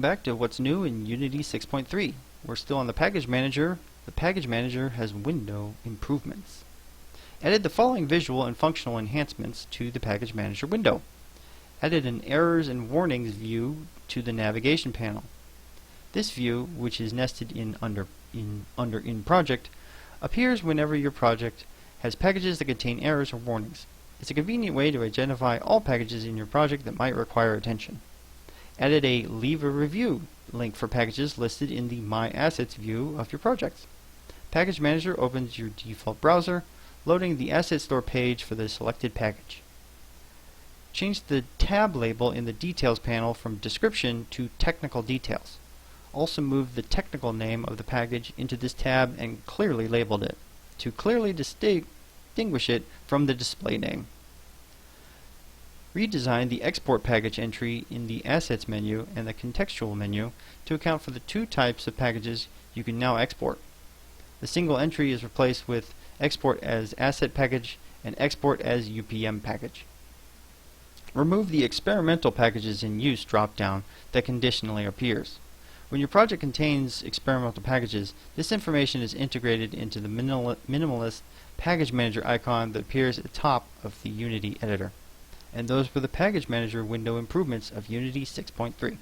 Back to what's new in Unity 6.3. We're still on the Package Manager. The Package Manager has window improvements. Added the following visual and functional enhancements to the Package Manager window. Added an Errors and Warnings view to the navigation panel. This view, which is nested under In Project, appears whenever your project has packages that contain errors or warnings. It's a convenient way to identify all packages in your project that might require attention. Added a Leave a Review link for packages listed in the My Assets view of your project. Package Manager opens your default browser, loading the Asset Store page for the selected package. Change the tab label in the Details panel from Description to Technical Details. Also move the technical name of the package into this tab and clearly labeled it, to clearly distinguish it from the display name. Redesign the Export Package entry in the Assets menu and the Contextual menu to account for the two types of packages you can now export. The single entry is replaced with Export as Asset Package and Export as UPM Package. Remove the Experimental Packages in Use drop-down that conditionally appears. When your project contains experimental packages, this information is integrated into the minimalist Package Manager icon that appears at the top of the Unity editor. And those were the Package Manager window improvements of Unity 6.3.